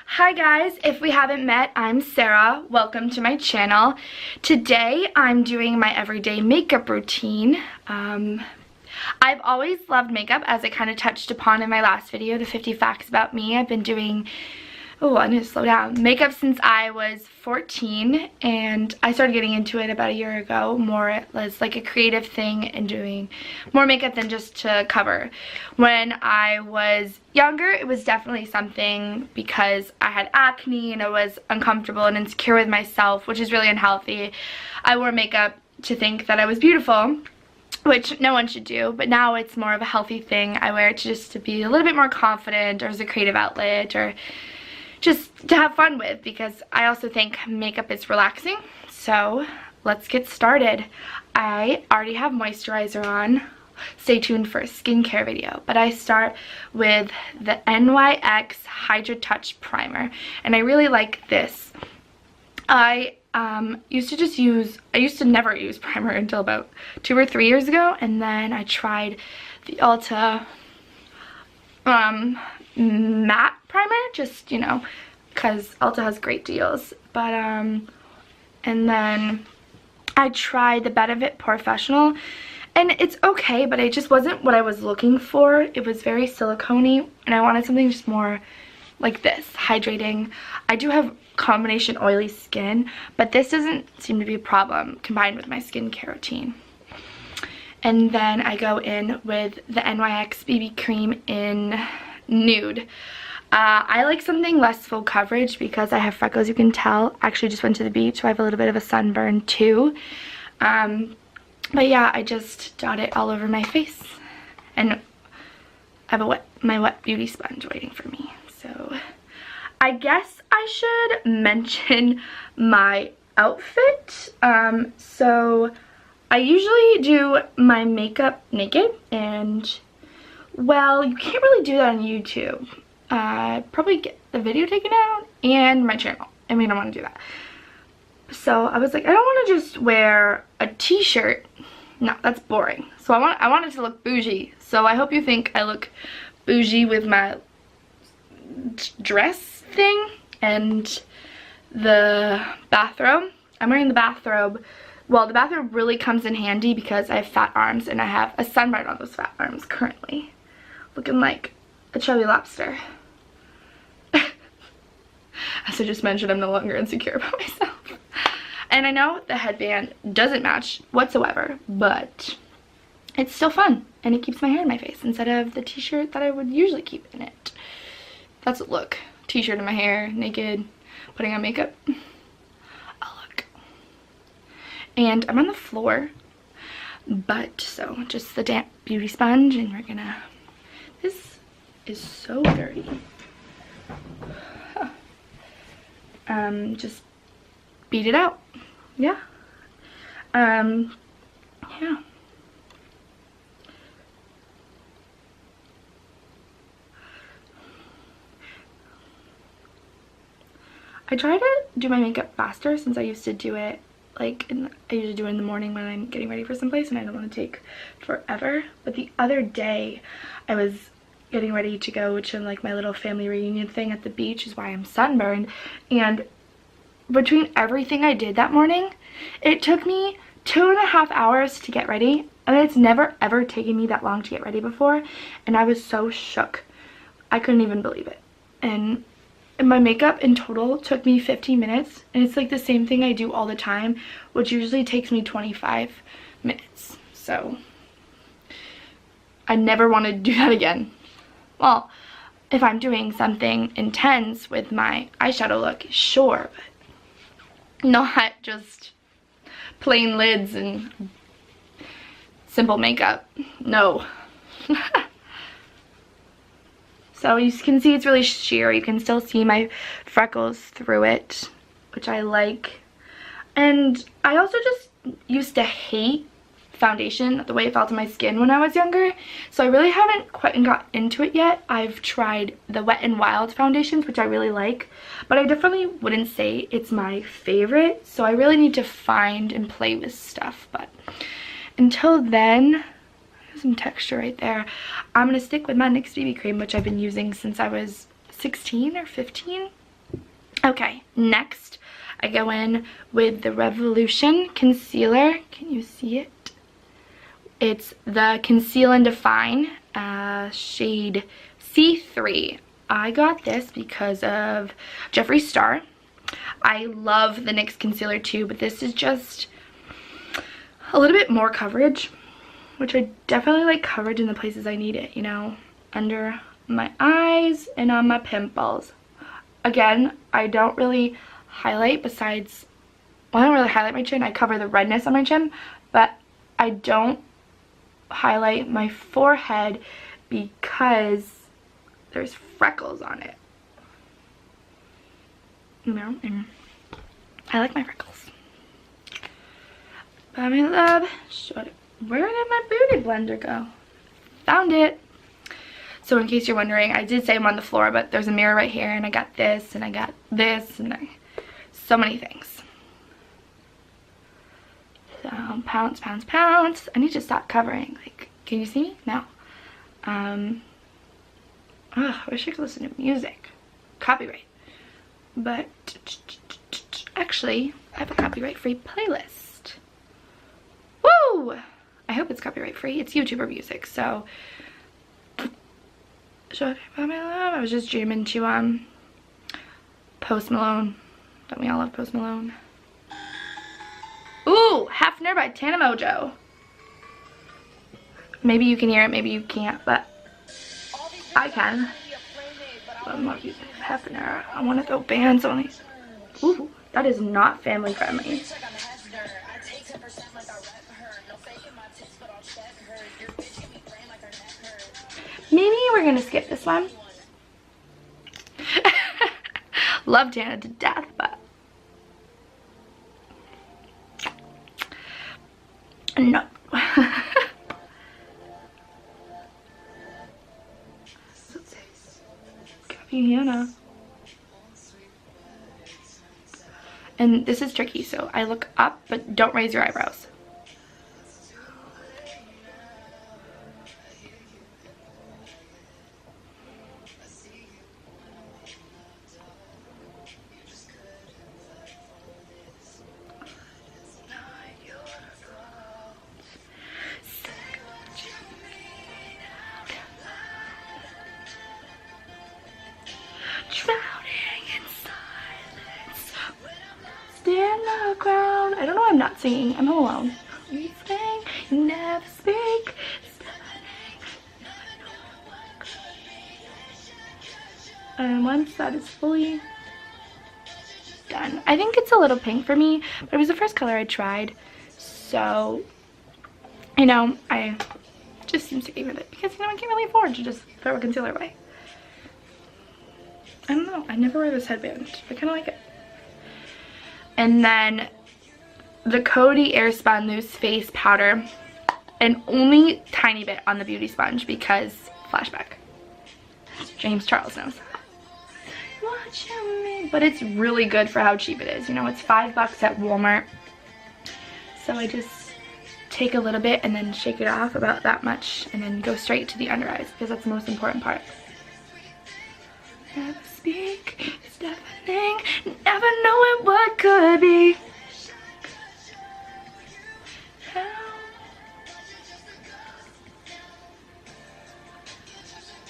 Hi guys, if we haven't met, I'm Sarah. Welcome to my channel. Today I'm doing my everyday makeup routine. I've always loved makeup, as I kind of touched upon in my last video, the 50 facts about me. I've been doing, I need to slow down, makeup since I was 14, and I started getting into it about a year ago, more as like a creative thing and doing more makeup than just to cover. When I was younger, it was definitely something because I had acne and I was uncomfortable and insecure with myself, which is really unhealthy. I wore makeup to think that I was beautiful, which no one should do, but now it's more of a healthy thing. I wear it just to be a little bit more confident, or as a creative outlet, or just to have fun with, because I also think makeup is relaxing. So let's get started. I already have moisturizer on. Stay tuned for a skincare video, but I start with the NYX Hydra Touch Primer, and I really like this. I used to never use primer until about 2 or 3 years ago, and then I tried the Ulta matte primer, just, you know, because Ulta has great deals. But and then I tried the Benefit Professional, and it's okay, but it just wasn't what I was looking for. It was very silicone-y, and I wanted something just more like this, hydrating. I do have combination oily skin, but this doesn't seem to be a problem combined with my skincare routine. And then I go in with the NYX BB cream in Nude. I like something less full coverage because I have freckles, you can tell. I actually just went to the beach, so I have a little bit of a sunburn too. But yeah, I just dot it all over my face, and I have my wet beauty sponge waiting for me. So I guess I should mention my outfit. So I usually do my makeup naked, and well, you can't really do that on YouTube. Probably get the video taken out and my channel. I mean, I want to do that. So I was like, I don't want to just wear a t-shirt. No, that's boring. So I want it to look bougie. So I hope you think I look bougie with my dress thing and the bathrobe. I'm wearing the bathrobe. Well, the bathrobe really comes in handy because I have fat arms, and I have a sunburn on those fat arms currently, looking like a chubby lobster. As I just mentioned, I'm no longer insecure about myself. And I know the headband doesn't match whatsoever, but it's still fun, and it keeps my hair in my face instead of the t-shirt that I would usually keep in it. That's a look. T-shirt in my hair, naked, putting on makeup. A look. And I'm on the floor, but so just the damp beauty sponge, and we're gonna, this is so dirty. Huh. Just beat it out. Yeah. Yeah. I try to do my makeup faster, since I used to do it like I usually do it in the morning when I'm getting ready for someplace, and I don't want to take forever. But the other day I was getting ready to go to like my little family reunion thing at the beach, is why I'm sunburned, and between everything I did that morning, it took me 2.5 hours to get ready. I mean, it's never ever taken me that long to get ready before, and I was so shook. I couldn't even believe it. And my makeup in total took me 15 minutes, and it's like the same thing I do all the time, which usually takes me 25 minutes. So I never want to do that again. Well, if I'm doing something intense with my eyeshadow look, sure, but not just plain lids and simple makeup. No. So you can see it's really sheer. You can still see my freckles through it, which I like. And I also just used to hate foundation, the way it felt on my skin when I was younger. So I really haven't quite got into it yet. I've tried the Wet n Wild foundations, which I really like, but I definitely wouldn't say it's my favorite. So I really need to find and play with stuff. But until then, some texture right there. I'm gonna stick with my NYX BB cream, which I've been using since I was 16 or 15. Okay, next I go in with the Revolution concealer. Can you see it? It's the Conceal and Define shade C3. I got this because of Jeffree Star. I love the NYX concealer too, but this is just a little bit more coverage, which I definitely like coverage in the places I need it, you know, under my eyes and on my pimples. Again, I don't really highlight besides, well, I don't really highlight my chin. I cover the redness on my chin, but I don't highlight my forehead because there's freckles on it. You know, and I like my freckles. But my love, where did my beauty blender go? Found it. So in case you're wondering, I did say I'm on the floor, but there's a mirror right here, and I got this, and I got this, and so many things. So pounce, pounce, pounce. I need to stop covering. Like, can you see me? No. I wish I could listen to music. Copyright. But actually, I have a copyright-free playlist. Woo! I hope it's copyright-free. It's YouTuber music, so. I was just jamming to Post Malone. Don't we all love Post Malone? Ooh, Hefner by Tana Mojo. Maybe you can hear it, maybe you can't, but I can. I'm not using Hefner. I want to throw bands on these. Ooh, that is not family friendly. Maybe we're gonna skip this one. Love Tana to death, but no. Copy Hannah. And this is tricky, so I look up, but don't raise your eyebrows. I don't know why I'm not singing. I'm home alone. You sing, you never speak. And once that is fully done, I think it's a little pink for me, but it was the first color I tried. So, you know, I just seems to be with it because, you know, I can't really afford to just throw a concealer away. I don't know. I never wear this headband. I kind of like it. And then the Coty Airspun Loose Face Powder, and only tiny bit on the beauty sponge because flashback. James Charles knows. What you mean? But it's really good for how cheap it is. You know, it's $5 at Walmart. So I just take a little bit and then shake it off about that much and then go straight to the under eyes because that's the most important part. Never speak, it's deafening, never knowing what could be.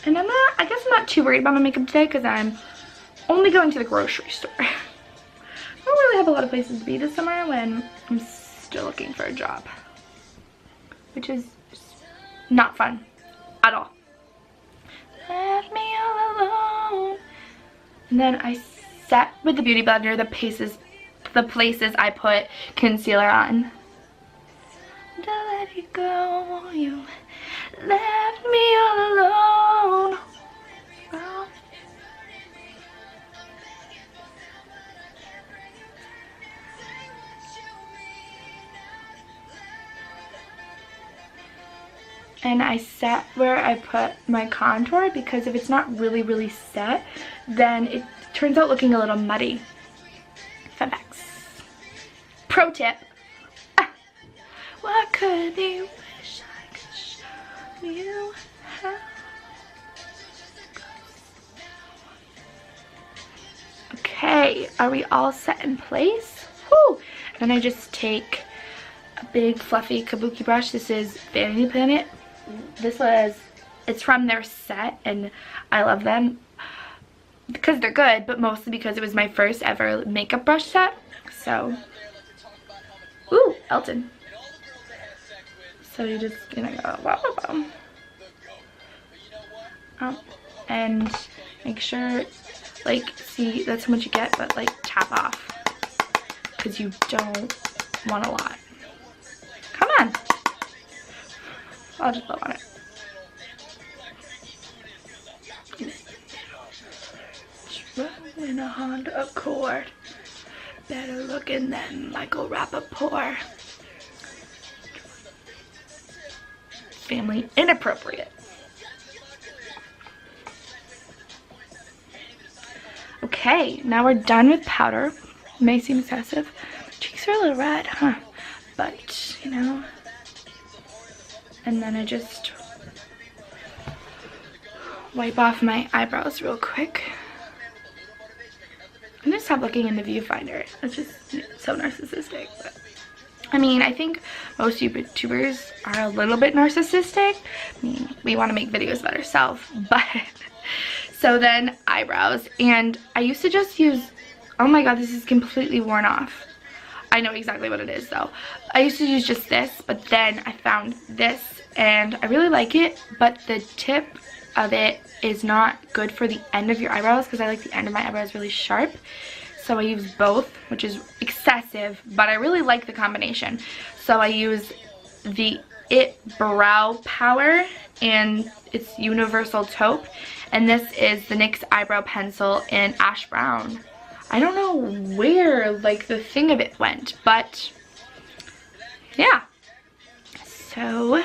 And I guess I'm not too worried about my makeup today because I'm only going to the grocery store. I don't really have a lot of places to be this summer when I'm still looking for a job, which is not fun at all. Left me all alone. And then I set with the beauty blender the places I put concealer on. To let you go, you left me all alone. Oh. And I set where I put my contour because if it's not really set, then it turns out looking a little muddy. Fun facts. Pro tip. What could you wish I could show you how? Okay. Okay, are we all set in place? Woo! Then I just take a big fluffy kabuki brush. This is Vanity Planet. It's from their set, and I love them because they're good, but mostly because it was my first ever makeup brush set. So, ooh, Elton. So you just, you know, go, wow, wow, wow. And make sure, like, see, that's how much you get, but like tap off, because you don't want a lot. Come on. I'll just blow on it. In a Honda Accord, better looking than Michael Rappaport. Family inappropriate. Okay, now we're done with powder. It may seem excessive. Cheeks are a little red, huh? But, you know. And then I just wipe off my eyebrows real quick. I'm gonna stop looking in the viewfinder. It's just so narcissistic. But I mean, I think most YouTubers are a little bit narcissistic. I mean, we want to make videos about ourselves, but so then eyebrows. And I used to just use, oh my god, this is completely worn off. I know exactly what it is though. I used to use just this, but then I found this and I really like it, but the tip of it is not good for the end of your eyebrows because I like the end of my eyebrows really sharp. So I use both, which is excessive, but I really like the combination. So I use the It Brow Power, and it's Universal Taupe, and this is the NYX Eyebrow Pencil in Ash Brown. I don't know where, like, the thing of it went, but yeah. So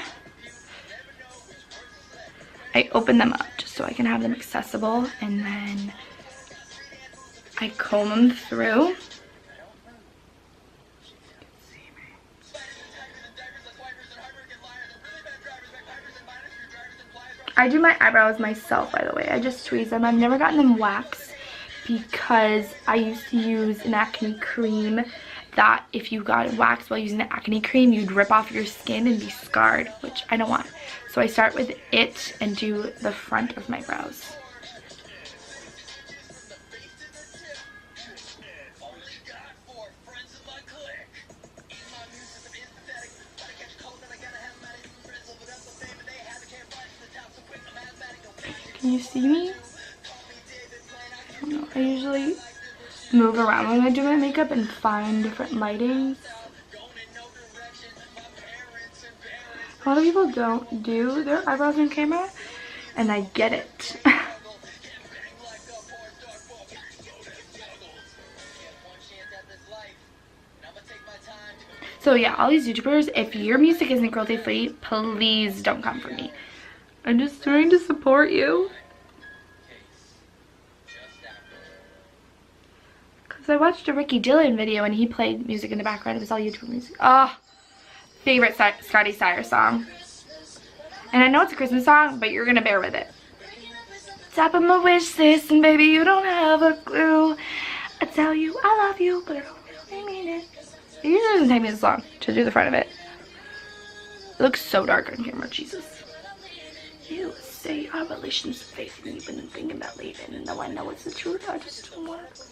I open them up just so I can have them accessible, and then I comb them through. I do my eyebrows myself, by the way. I just tweeze them. I've never gotten them waxed because I used to use an acne cream that if you got it waxed while using the acne cream, you'd rip off your skin and be scarred, which I don't want. So I start with it and do the front of my brows. Can you see me? I don't know. I usually move around when I do my makeup and find different lightings. A lot of people don't do their eyebrows on camera, and I get it. So yeah, all these YouTubers, if your music isn't cruelty free, please don't come for me. I'm just trying to support you. Because I watched a Ricky Dillon video and he played music in the background. It was all YouTube music. Oh, favorite Scotty Sire song. And I know it's a Christmas song, but you're going to bear with it. Top of my wish list, and baby, you don't have a clue. I tell you I love you, but I don't really mean it. It usually doesn't take me this long to do the front of it. It looks so dark on camera, Jesus. You say our relation's fake and you've been thinking about leaving, and though I know it's the truth, I just don't want to.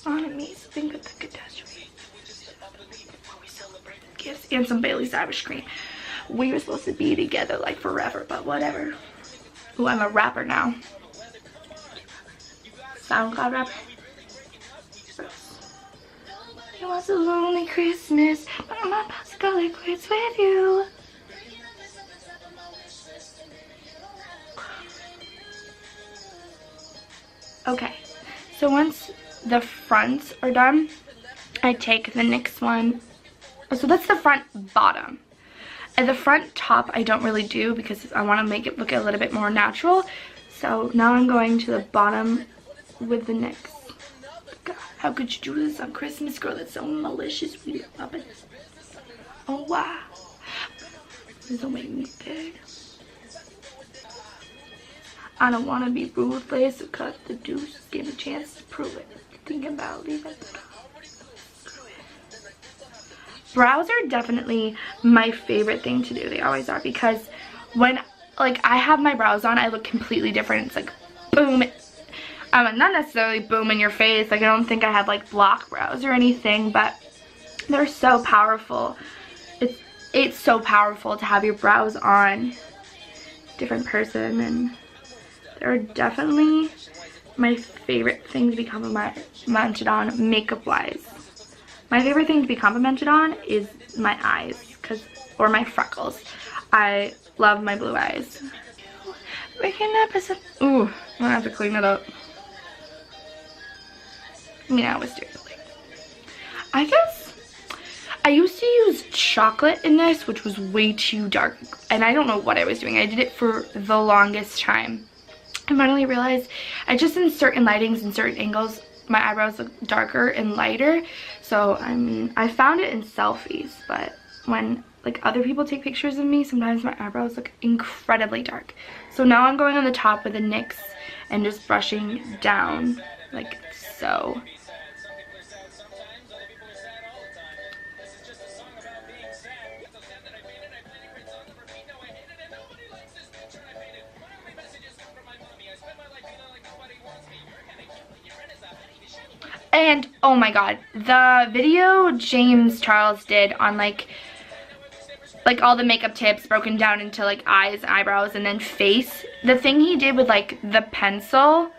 On me, think of the catastrophe. Before we celebrate gifts and some Bailey's Irish cream. We were supposed to be together like forever, but whatever. Ooh, I'm a rapper now. SoundCloud rapper. It was a lonely Christmas, but I'm about to go liquids with you. Okay, so once the fronts are done, I take the NYX one. So that's the front bottom. And the front top I don't really do because I want to make it look a little bit more natural. So now I'm going to the bottom with the NYX. God, how could you do this on Christmas, girl? That's so malicious. We love it. Oh, wow. This will make me big. I don't want to be ruthless because the deuce gave me a chance to prove it. Thinking about leaving. Brows are definitely my favorite thing to do. They always are, because when like I have my brows on, I look completely different. It's like boom. Not necessarily boom in your face. Like I don't think I have like block brows or anything, but they're so powerful. It's so powerful to have your brows on. Different person, and they're definitely my favorite thing to be complimented on makeup wise. My favorite thing to be complimented on is my eyes, or my freckles. I love my blue eyes. Waking up is ooh, I'm gonna have to clean it up. Yeah, I was doing it. I guess I used to use chocolate in this, which was way too dark, and I don't know what I was doing. I did it for the longest time. I finally realized in certain lightings and certain angles, my eyebrows look darker and lighter. So I mean, I found it in selfies, but when like other people take pictures of me, sometimes my eyebrows look incredibly dark. So now I'm going on the top with the NYX and just brushing down like so. And oh my god, the video James Charles did on like all the makeup tips broken down into like eyes, eyebrows, and then face, the thing he did with like the pencil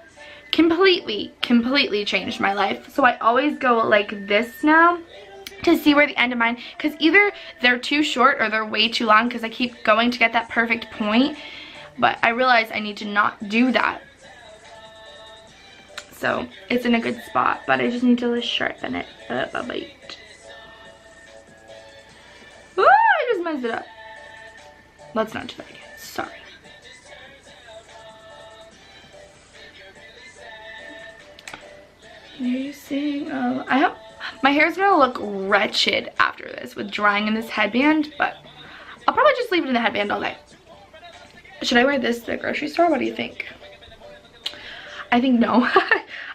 completely changed my life. So I always go like this now to see where the end of mine, because either they're too short or they're way too long, because I keep going to get that perfect point, but I realize I need to not do that. So it's in a good spot, but I just need to sharpen it up a bit. Ooh, I just messed it up. Let's not do that again. Sorry. I hope my hair's gonna look wretched after this with drying in this headband, but I'll probably just leave it in the headband all day. Should I wear this to the grocery store? What do you think? I think no.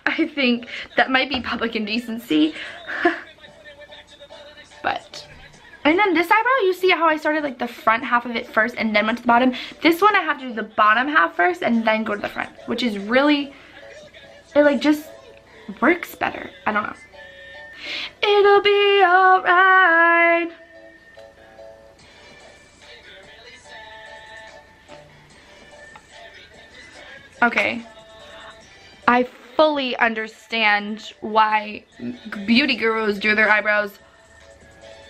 I think that might be public indecency. But, and then this eyebrow, you see how I started like the front half of it first and then went to the bottom? This one I have to do the bottom half first and then go to the front, which is really, it like just works better. I don't know. It'll be alright. Okay. I fully understand why beauty gurus do their eyebrows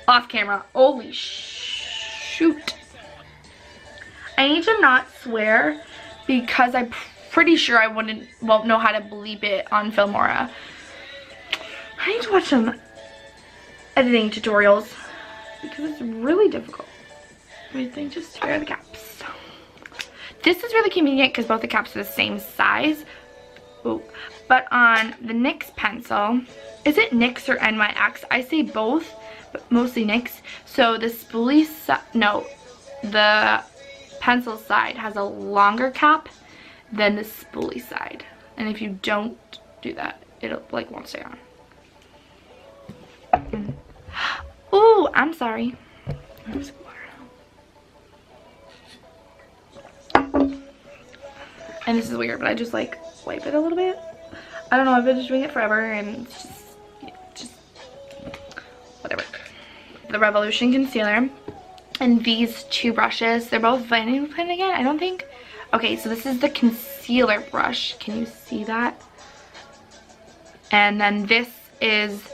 off camera. Holy shoot. I need to not swear because I'm pretty sure I won't know how to bleep it on Filmora. I need to watch some editing tutorials because it's really difficult. Everything just wear the caps. This is really convenient because both the caps are the same size. Ooh. But on the NYX pencil, is it NYX or NYX? I say both, but mostly NYX. So the spoolie the pencil side has a longer cap than the spoolie side. And if you don't do that, it'll like won't stay on. Ooh, I'm sorry. And this is weird, but I just like wipe it a little bit. I don't know, I've been just doing it forever and it's just whatever. The Revolution concealer and these two brushes, they're both Vanity again, I don't think. Okay, so this is the concealer brush. Can you see that? And then this is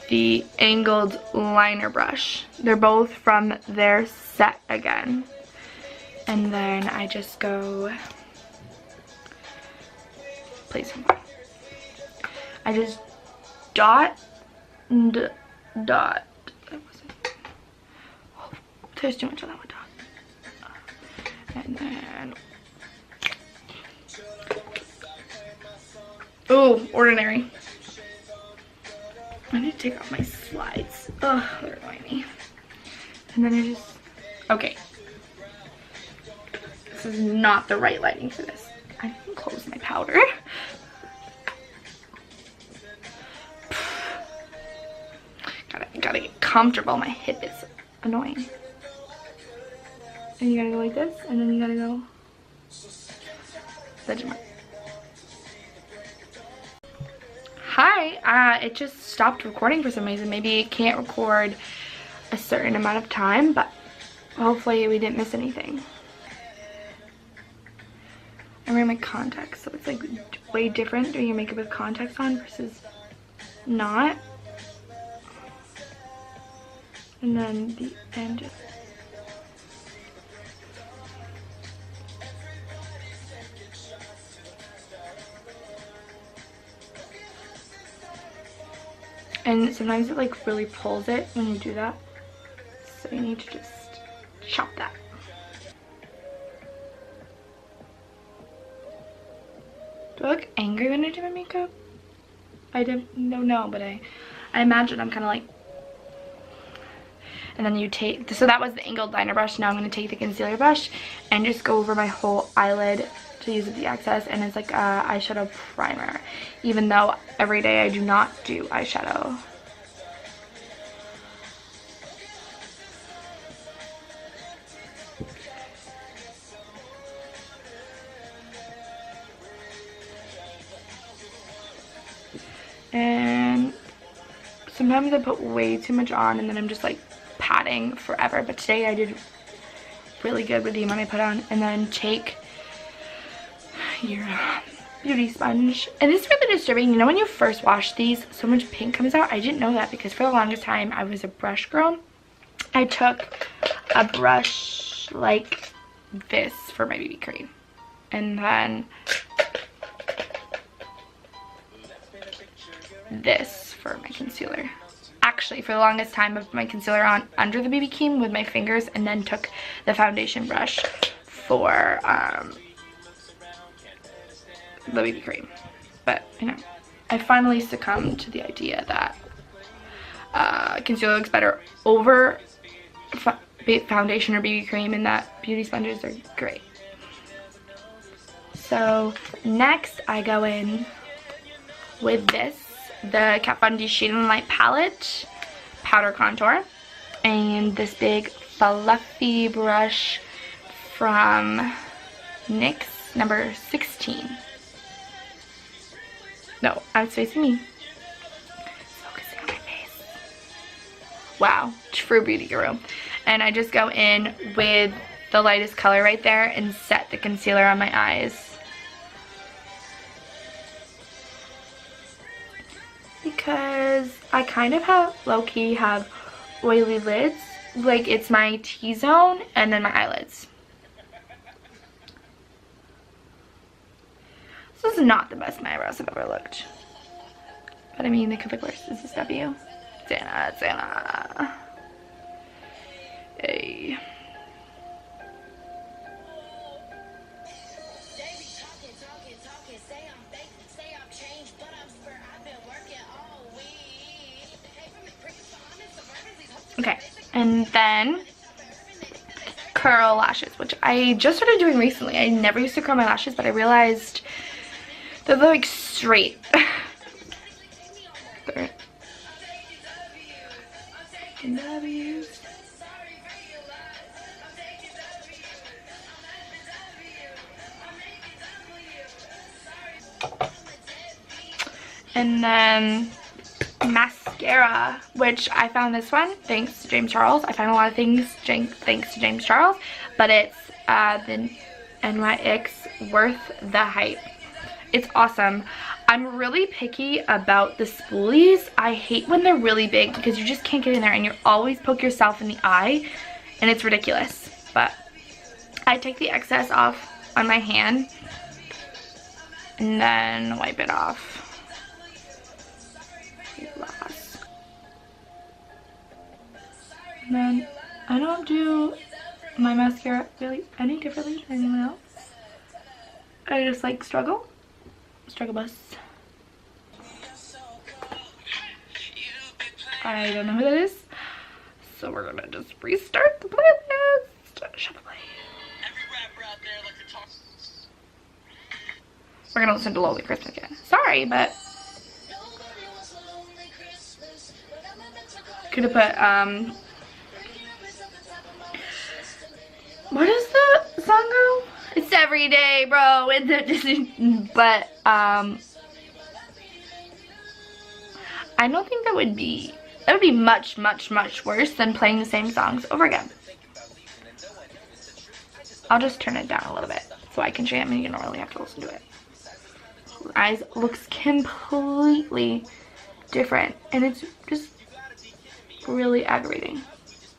the angled liner brush. They're both from their set again. And then I just go, please. I just dot and dot. That wasn't, oh, there's too much on that one dot. And then, ooh, ordinary. I need to take off my slides. Ugh, they're annoying me. And then I just, okay. This is not the right lighting for this. I can close my powder. Gotta get comfortable. My hip is annoying. And you gotta go like this, and then you gotta go. Hi, it just stopped recording for some reason. Maybe it can't record a certain amount of time, but hopefully we didn't miss anything. I'm wearing my contacts, so it's like way different doing your makeup with contacts on versus not. And then the end. And sometimes it like really pulls it when you do that. So you need to just chop that. Do I look angry when I do my makeup? I don't know, but I imagine I'm kind of like. And then you take, so that was the angled liner brush. Now I'm going to take the concealer brush and just go over my whole eyelid to use the excess. And it's like a eyeshadow primer, even though every day I do not do eyeshadow. And sometimes I put way too much on and then I'm just like patting forever, but today I did really good with the amount I put on. And then take your beauty sponge, and it's really disturbing, you know, when you first wash these so much pink comes out. I didn't know that because for the longest time I was a brush girl. I took a brush like this for my BB cream and then this for my concealer. Actually, for the longest time I put my concealer on under the BB cream with my fingers and then took the foundation brush for the BB cream. But, you know, I finally succumbed to the idea that concealer looks better over foundation or BB cream, and that beauty sponges are great. So next I go in with this, the Kat Von D Shade and Light palette powder contour, and this big fluffy brush from NYX number 16. No, it's facing me. It's focusing on my face. Wow, true beauty guru. And I just go in with the lightest color right there and set the concealer on my eyes. Because I kind of have, low-key have oily lids. Like, it's my T-zone and then my eyelids. This is not the best my eyebrows have ever looked. But I mean, they could look worse. Is this W? Zana. Hey. Okay, and then curl lashes, which I just started doing recently. I never used to curl my lashes, but I realized they're like straight. And then mascara, which I found this one thanks to James Charles. I find a lot of things thanks to James Charles, but it's the NYX Worth the Hype. It's awesome. I'm really picky about the spoolies. I hate when they're really big because you just can't get in there and you always poke yourself in the eye and it's ridiculous. But I take the excess off on my hand and then wipe it off. And then I don't do my mascara really any differently than anyone else. I just like struggle bus. I don't know who that is, so we're gonna just restart the playlist. Shuffle play. we're gonna listen to Lonely Christmas again. Sorry, but could have put what does the song go? It's every day, bro. But I don't think that would be much worse than playing the same songs over again. I'll just turn it down a little bit so I can jam and you don't really have to listen to it. Eyes looks completely different and it's just really aggravating.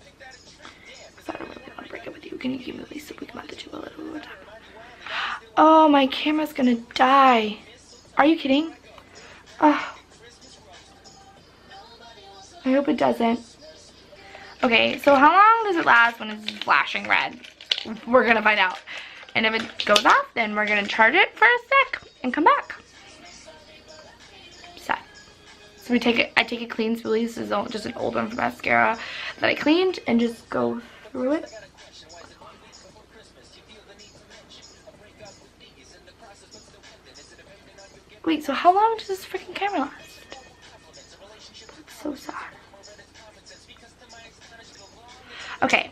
Because I don't really want to break up with you. Can you give me at least a week month or two a little more time? Oh, my camera's gonna die. Are you kidding? Oh. I hope it doesn't. Okay, so how long does it last when it's flashing red? We're gonna find out. And if it goes off, then we're gonna charge it for a sec and come back. Set. So I take a clean spoolie. This is just an old one from mascara that I cleaned and just go through it. Wait, so how long does this freaking camera last? That's so sad. Okay,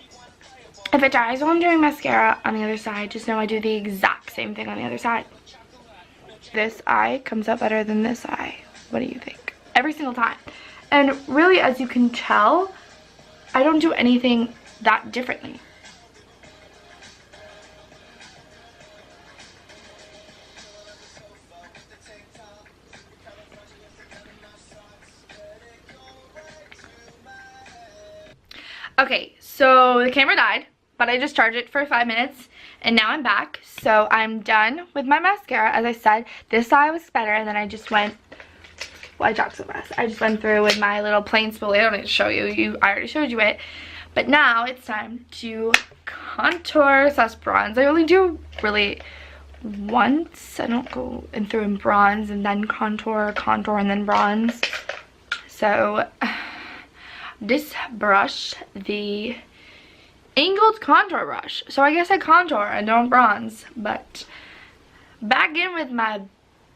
if it dies while I'm doing mascara on the other side, just know I do the exact same thing on the other side. This eye comes out better than this eye. What do you think? Every single time. And really, as you can tell, I don't do anything that differently. Okay, so the camera died, but I just charged it for 5 minutes, and now I'm back. So I'm done with my mascara. As I said, this eye was better, and then I just went, well, I talked so fast. I just went through with my little plain spoolie. I don't need to show you. I already showed you it. But now it's time to contour / bronze. I only do really once. I don't go in through in bronze and then contour, and then bronze. So this brush, the angled contour brush. So I guess I contour and don't bronze. But back in with my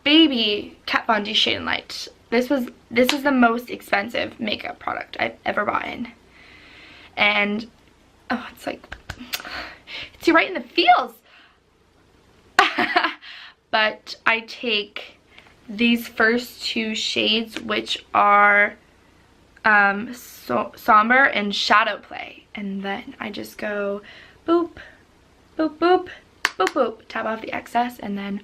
baby Kat Von D Shade and Light. This is the most expensive makeup product I've ever bought in. And oh, it's like, it's you right in the feels. But I take these first two shades, which are somber and shadow play, and then I just go boop boop boop boop boop, tap off the excess, and then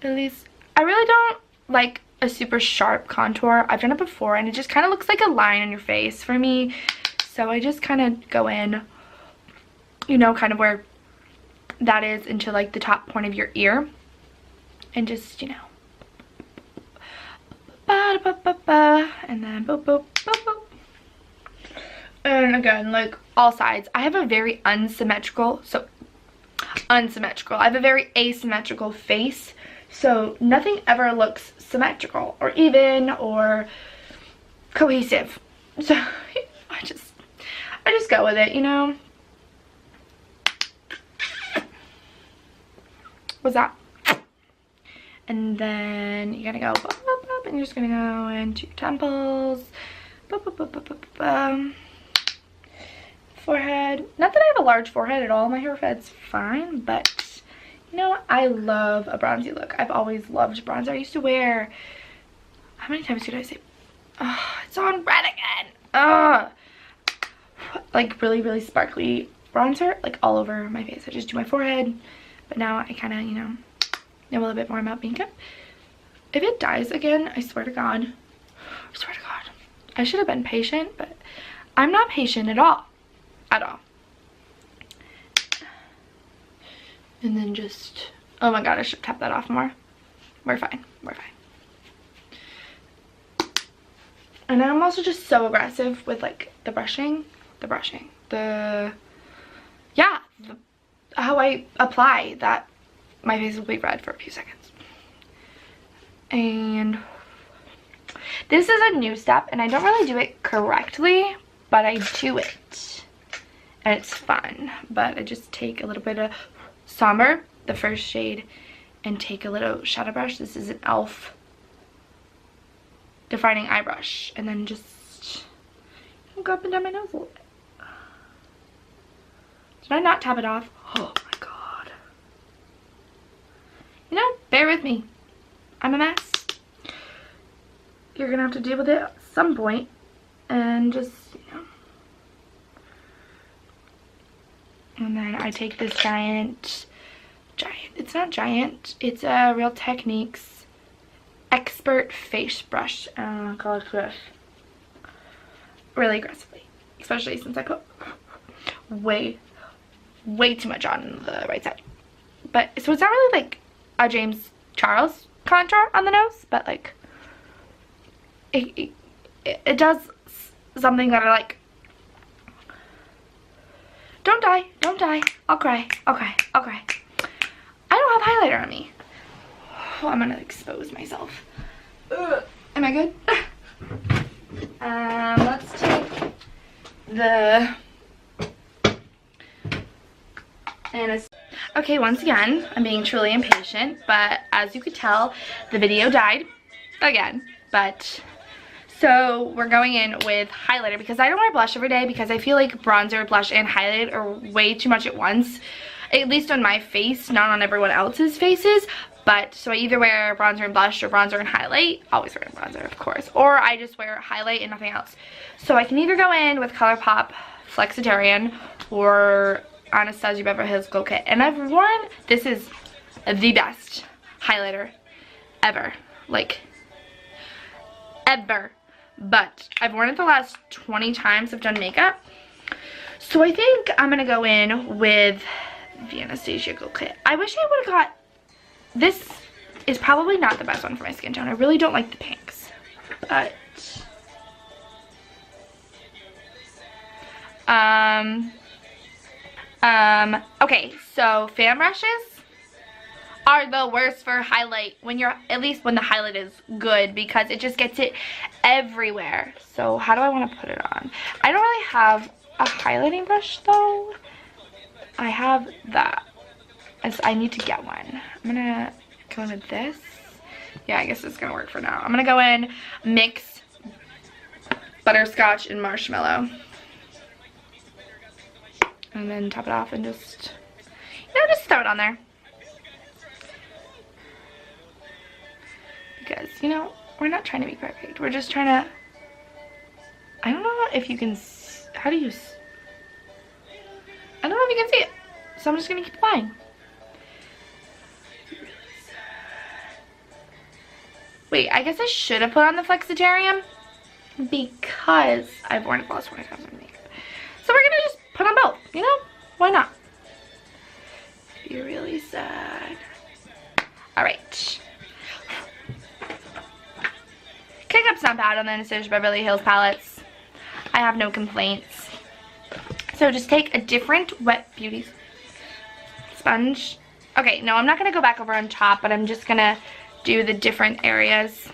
at least I really don't like a super sharp contour. I've done it before and it just kind of looks like a line on your face for me, so I just kind of go in, you know, kind of where that is, into like the top point of your ear, and just, you know, and then boop boop boop boop. And again, like all sides. I have a very unsymmetrical, I have a very asymmetrical face, so nothing ever looks symmetrical or even or cohesive. So I just go with it, you know. What's that? And then you're gonna go boop, boop, boop, and you're just gonna go into your temples, boop, boop, boop, boop, boop, boop. Forehead. Not that I have a large forehead at all. My forehead's fine, but you know, I love a bronzy look. I've always loved bronzer. I used to wear, how many times did I say, oh, it's on red again. Like really sparkly bronzer, like all over my face. I just do my forehead, but now I kind of, you know a little bit more about makeup. If it dies again, I swear to God, I should have been patient, but I'm not patient at all. And then just, oh my God, I should tap that off more. We're fine. And I'm also just so aggressive with like the brushing, how I apply that. My face will be red for a few seconds. And this is a new step, and I don't really do it correctly, but I do it. And it's fun. But I just take a little bit of somber, the first shade, and take a little shadow brush. This is an e.l.f. defining eye brush, and then just go up and down my nose a little bit. Did I not tap it off? Oh my god. You know, bear with me. I'm a mess. You're gonna have to deal with it at some point, and just, you know. And then I take this giant, it's not giant, it's a Real Techniques Expert Face Brush. I'll go with really aggressively, especially since I put way too much on the right side. But, so it's not really like a James Charles contour on the nose, but like, it does something that I like. Don't die, don't die. I'll cry, I'll cry, I'll cry. I don't have highlighter on me. Oh, I'm gonna expose myself. Ugh. Am I good? Let's take the okay, once again, I'm being truly impatient, but as you could tell, the video died again. But so we're going in with highlighter because I don't wear blush every day because I feel like bronzer, blush, and highlight are way too much at once. At least on my face, not on everyone else's faces. But so I either wear bronzer and blush or bronzer and highlight. Always wear bronzer, of course. Or I just wear highlight and nothing else. So I can either go in with ColourPop Flexitarian or Anastasia Beverly Hills Glow Kit. And I've worn, this is the best highlighter ever. Like, ever. But I've worn it the last 20 times I've done makeup. So I think I'm going to go in with the Anastasia Glow Kit. I wish I would have got, this is probably not the best one for my skin tone. I really don't like the pinks. But, okay, so fan brushes are the worst for highlight when you're, at least when the highlight is good, because it just gets it everywhere. So how do I want to put it on? I don't really have a highlighting brush though. I have that. As I need to get one. I'm gonna go in with this. Yeah, I guess it's gonna work for now. I'm gonna go in, mix butterscotch and marshmallow. And then top it off and just, you know, just throw it on there. Because, you know, we're not trying to be perfect. We're just trying to, I don't know if you can, how do you, I don't know if you can see it. So I'm just gonna keep applying. Wait, I guess I should have put on the Flexitarian because I've worn it the last 20 times on makeup. So we're gonna just put on both, you know? Why not? You're really sad. Alright. Kick-up's not bad on the Anastasia Beverly Hills palettes. I have no complaints. So just take a different wet beauty sponge. Okay, no, I'm not gonna go back over on top, but I'm just gonna do the different areas,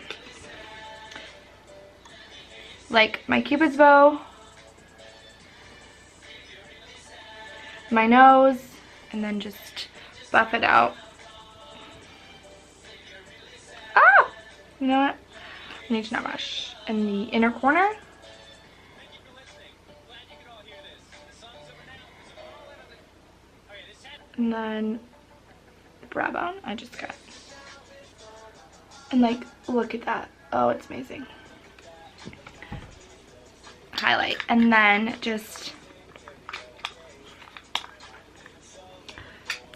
like my cupid's bow, my nose, and then just buff it out. Oh, you know what, I need to not brush in the inner corner. And then the brow bone, I just got. And like, look at that. Oh, it's amazing. Highlight. And then just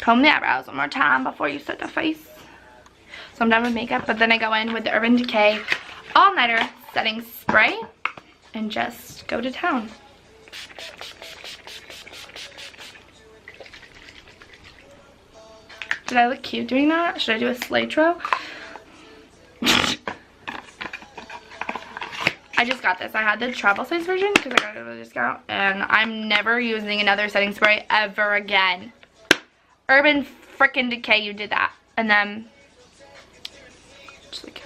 comb the eyebrows one more time before you set the face. So I'm done with makeup, but then I go in with the Urban Decay All Nighter Setting Spray and just go to town. Did I look cute doing that? Should I do a slideshow? I just got this. I had the travel size version because I got it at a discount, and I'm never using another setting spray ever again. Urban frickin' Decay, you did that. And then just like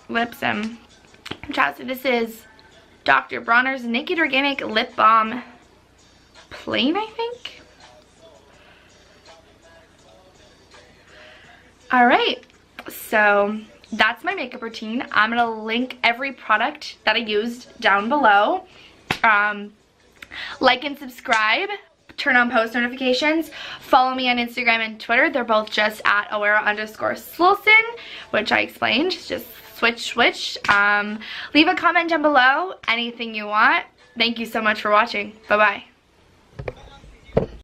lips and chapstick. This is Dr. Bronner's Naked Organic Lip Balm Plain, I think. Alright, so that's my makeup routine. I'm going to link every product that I used down below. Like and subscribe. Turn on post notifications. Follow me on Instagram and Twitter. They're both just at aware_Slilson, which I explained. Just switch. Leave a comment down below. Anything you want. Thank you so much for watching. Bye-bye.